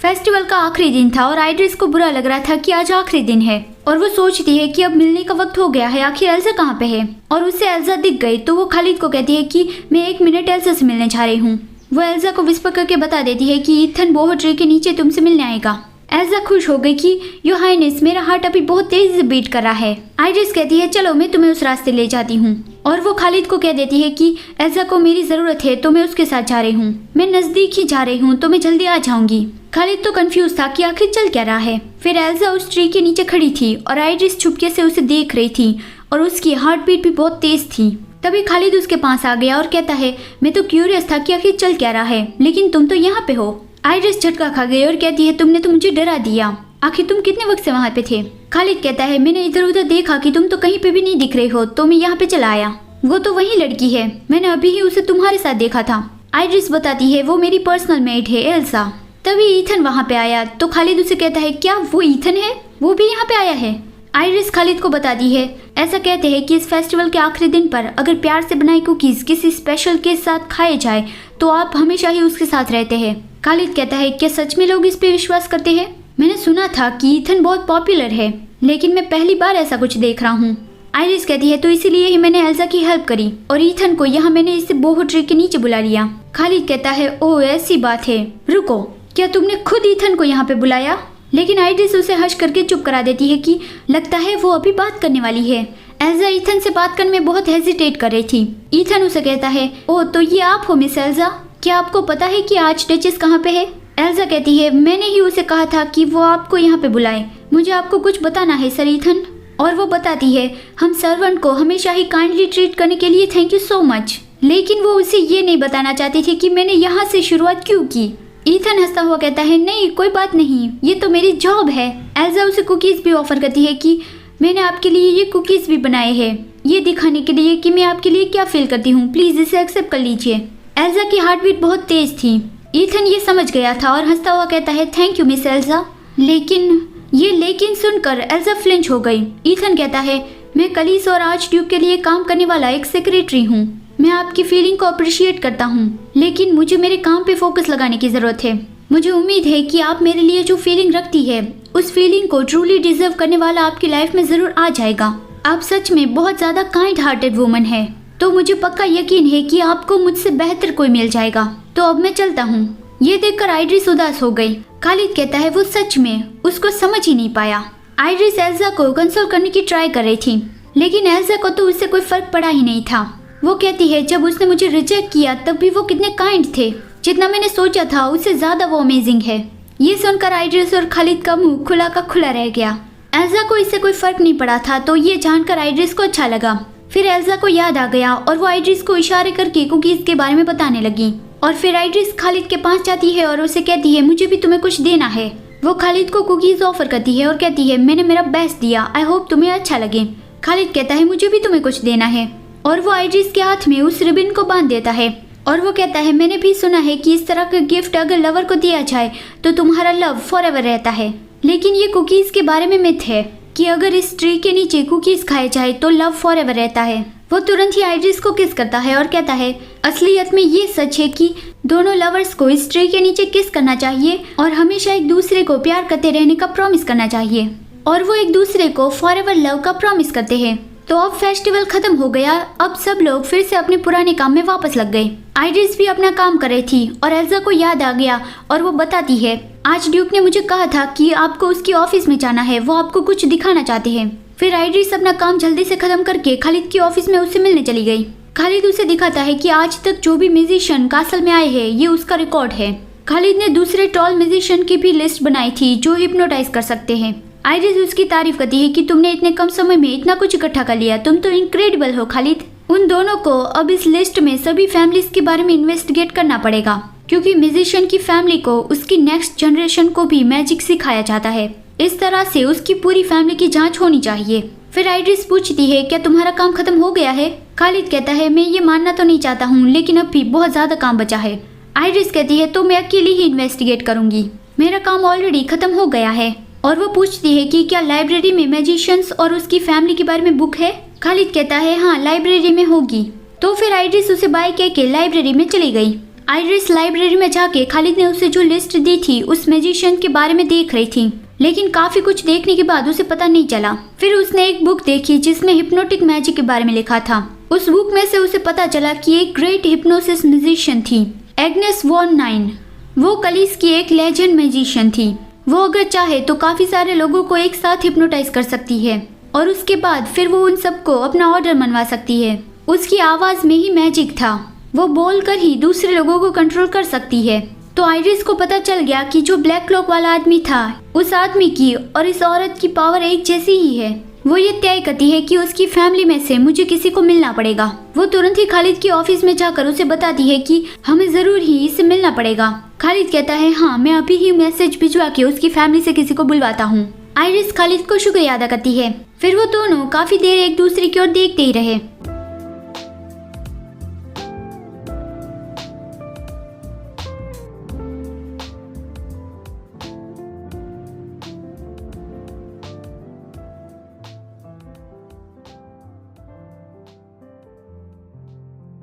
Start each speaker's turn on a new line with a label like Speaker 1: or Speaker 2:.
Speaker 1: Festival का आखिरी दिन था और आइड्रिस को बुरा लग रहा था कि आज आखिरी दिन है और वो सोचती है कि अब मिलने का वक्त हो गया है, आखिर एल्सा कहाँ पे है। और उसे एल्सा दिख गई तो वो खालिद को कहती है कि मैं 1 मिनट एल्सा से मिलने जा रही हूँ। वो एल्सा को विस्पर करके बता देती है कि ईथन बोहो ट्री के नीचे तुमसे मिलने आएगा। एल्सा खुश हो गई कि योर हाइनेस, मेरा हार्ट अभी बहुत तेजी से बीट कर रहा है। आइड्रिस कहती है चलो मैं तुम्हें उस रास्ते ले जाती हूँ और वो खालिद को कह देती है कि एल्सा को मेरी जरूरत है तो मैं उसके साथ जा रही हूँ, मैं नजदीक ही जा रही हूँ तो मैं जल्दी आ जाऊंगी। खालिद तो कंफ्यूज था कि आखिर चल क्या रहा है। फिर एल्सा उस ट्री के नीचे खड़ी थी और आइड्रिस छुपके से उसे देख रही थी और उसकी हार्ट बीट भी बहुत तेज थी। तभी खालिद उसके पास आ गया और कहता है मैं तो क्यूरियस था कि आखिर चल क्या रहा है, लेकिन तुम तो यहाँ पे हो। आइड्रिस झटका खा गई और कहती है तुमने तो मुझे डरा दिया, आखिर तुम कितने वक्त से वहाँ पे थे। खालिद कहता है मैंने इधर उधर देखा कि तुम तो कहीं पे भी नहीं दिख रहे हो तो मैं यहाँ पे चला आया। वो तो वही लड़की है, मैंने अभी ही उसे तुम्हारे साथ देखा था। आइड्रिस बताती है वो मेरी पर्सनल मेट है एल्सा। तभी ईथन वहाँ पे आया तो खालिद उसे कहता है क्या वो ईथन है, वो भी यहाँ पे आया है। आइरिस खालिद को बताती है ऐसा कहते हैं कि इस फेस्टिवल के आखिरी दिन पर अगर प्यार से बनाई कुकीज किसी स्पेशल के साथ खाए जाए तो आप हमेशा ही उसके साथ रहते हैं। खालिद कहता है क्या सच में लोग इस पे विश्वास करते हैं? मैंने सुना था कि ईथन बहुत पॉपुलर है लेकिन मैं पहली बार ऐसा कुछ देख रहा हूँ। आइरिस कहती है तो इसीलिए ही मैंने एल्सा की हेल्प करी और ईथन को यहाँ मैंने इसे बोहो ट्री के नीचे बुला लिया। खालिद कहता है ओह ऐसी बात है, रुको क्या तुमने खुद ईथन को यहाँ पे बुलाया? लेकिन आइरिस उसे हंस करके चुप करा देती है कि लगता है वो अभी बात करने वाली है। एल्सा ईथन से बात करने में बहुत हेजिटेट कर रही थी। ईथन उसे कहता है ओह तो ये आप हो मिस एल्सा, क्या आपको पता है कि आज डचेस कहाँ पे है? एल्सा कहती है मैंने ही उसे कहा था कि वो आपको यहाँ पे बुलाए, मुझे आपको कुछ बताना है सर ईथन। और वो बताती है हम सर्वेंट को हमेशा ही काइंडली ट्रीट करने के लिए थैंक यू सो मच। लेकिन वो उसे ये नहीं बताना चाहती थी कि मैंने यहाँ से शुरुआत क्यों की। ईथन हंसता हुआ कहता है नहीं कोई बात नहीं, ये तो मेरी जॉब है। एल्सा उसे कुकीज भी ऑफर करती है कि मैंने आपके लिए ये कुकीज भी बनाए हैं, ये दिखाने के लिए कि मैं आपके लिए क्या फील करती हूँ, प्लीज इसे एक्सेप्ट कर लीजिए। एल्सा की हार्ट बीट बहुत तेज थी। ईथन ये समझ गया था और हंसता हुआ कहता है थैंक यू मिस एल्सा। लेकिन सुनकर एल्सा फ्लिंच हो गई। ईथन कहता है मैं कलीस और आर्च ड्यूक के लिए काम करने वाला एक सेक्रेटरी हूँ, मैं आपकी फीलिंग को अप्रिशिएट करता हूँ लेकिन मुझे मेरे काम पे फोकस लगाने की जरूरत है। मुझे उम्मीद है कि आप मेरे लिए जो फीलिंग रखती है उस फीलिंग को ट्रूली डिजर्व करने वाला आपकी लाइफ में जरूर आ जाएगा। आप सच में बहुत ज्यादा काइंड हार्टेड वुमन है तो मुझे पक्का यकीन है कि आपको मुझसे बेहतर कोई मिल जाएगा। तो अब मैं चलता हूँ। ये देखकर आइरिस उदास हो गई। खालिद कहता है वो सच में उसको समझ ही नहीं पाया। आइरिस एल्सा को कंसोल करने की ट्राई कर रही थी लेकिन एल्सा को तो उससे कोई फर्क पड़ा ही नहीं था। वो कहती है जब उसने मुझे रिजेक्ट किया तब भी वो कितने काइंड थे, जितना मैंने सोचा था उससे ज्यादा वो अमेजिंग है। ये सुनकर आइरिस और खालिद का मुंह खुला का खुला रह गया। एल्सा को इससे कोई फर्क नहीं पड़ा था तो ये जानकर आइरिस को अच्छा लगा। फिर एल्सा को याद आ गया और वो आइरिस को इशारे करके कुकीज के बारे में बताने लगी। और फिर आइरिस खालिद के पास जाती है और उसे कहती है मुझे भी तुम्हें कुछ देना है। वो खालिद को कुकीज ऑफर करती है और कहती है मैंने मेरा बेस्ट दिया, आई होप तुम्हें अच्छा लगे। खालिद कहता है मुझे भी तुम्हें कुछ देना है और वो आइरिस के हाथ में उस रिबन को बांध देता है। और वो कहता है मैंने भी सुना है कि इस तरह का गिफ्ट अगर लवर को दिया जाए तो तुम्हारा लव फॉरएवर रहता है। लेकिन ये कुकीज के बारे में मिथ है कि अगर इस ट्री के नीचे कुकीज खाए जाए तो लव फॉरएवर रहता है। वो तुरंत ही आइरिस को किस करता है और कहता है असलियत में ये सच है कि दोनों लवर्स को इस ट्री के नीचे किस करना चाहिए और हमेशा एक दूसरे को प्यार करते रहने का प्रॉमिस करना चाहिए। और वो एक दूसरे को फॉरएवर लव का प्रॉमिस करते हैं। तो अब फेस्टिवल खत्म हो गया। अब सब लोग फिर से अपने पुराने काम में वापस लग गए। आइरिस भी अपना काम कर रही थी और एल्सा को याद आ गया और वो बताती है आज ड्यूक ने मुझे कहा था कि आपको उसकी ऑफिस में जाना है, वो आपको कुछ दिखाना चाहते हैं। फिर आइरिस अपना काम जल्दी से खत्म करके खालिद की ऑफिस में उससे मिलने चली गई। खालिद उसे दिखाता है कि आज तक जो भी म्यूजिशियन कासल में आए हैं ये उसका रिकॉर्ड है। खालिद ने दूसरे टॉल म्यूजिशियन की भी लिस्ट बनाई थी जो हिप्नोटाइज कर सकते हैं। आइरिस उसकी तारीफ करती है कि तुमने इतने कम समय में इतना कुछ इकट्ठा कर लिया, तुम तो इनक्रेडिबल हो खालिद। उन दोनों को अब इस लिस्ट में सभी फैमिलीज के बारे में इन्वेस्टिगेट करना पड़ेगा क्योंकि म्यूजिशियन की फैमिली को उसकी नेक्स्ट जनरेशन को भी मैजिक सिखाया जाता है। इस तरह से उसकी पूरी फैमिली की जांच होनी चाहिए। फिर आइरिस पूछती है क्या तुम्हारा काम खत्म हो गया है? खालिद कहता है मैं ये मानना तो नहीं चाहता हूँ लेकिन अब भी बहुत ज्यादा काम बचा है। आइरिस कहती है तो मैं अकेली ही इन्वेस्टिगेट करूंगी, मेरा काम ऑलरेडी खत्म हो गया है। और वो पूछती है कि क्या लाइब्रेरी में मैजिशियंस और उसकी फैमिली के बारे में बुक है? खालिद कहता है हाँ लाइब्रेरी में होगी। तो फिर आइरिस उसे बाय कह के लाइब्रेरी में चली गई। आइरिस लाइब्रेरी में जाके खालिद ने उसे जो लिस्ट दी थी उस मैजिशियन के बारे में देख रही थी, लेकिन काफी कुछ देखने के बाद उसे पता नहीं चला। फिर उसने एक बुक देखी जिसमें हिप्नोटिक मैजिक के बारे में लिखा था। उस बुक में से उसे पता चला कि एक ग्रेट हिप्नोसिस म्यूजिशियन थी, एग्नेस वॉन नाइन। वो कलीस की एक लेजेंड मैजिशियन थी। वो अगर चाहे तो काफी सारे लोगों को एक साथ हिप्नोटाइज कर सकती है और उसके बाद फिर वो उन सबको अपना ऑर्डर मनवा सकती है। उसकी आवाज में ही मैजिक था, वो बोलकर ही दूसरे लोगों को कंट्रोल कर सकती है। तो आइरिस को पता चल गया कि जो ब्लैक क्लॉक वाला आदमी था, उस आदमी की और इस औरत की पावर एक जैसी ही है। वो ये तय करती है कि उसकी फैमिली में से मुझे किसी को मिलना पड़ेगा। वो तुरंत ही खालिद के ऑफिस में जाकर उसे बताती है कि हमें जरूर ही इससे मिलना पड़ेगा। खालिद कहता है हाँ, मैं अभी ही मैसेज भिजवा के उसकी फैमिली से किसी को बुलवाता हूँ। आइरिस खालिद को शुक्रिया अदा करती है। फिर वो दोनों काफी देर एक दूसरे की ओर देखते ही रहे।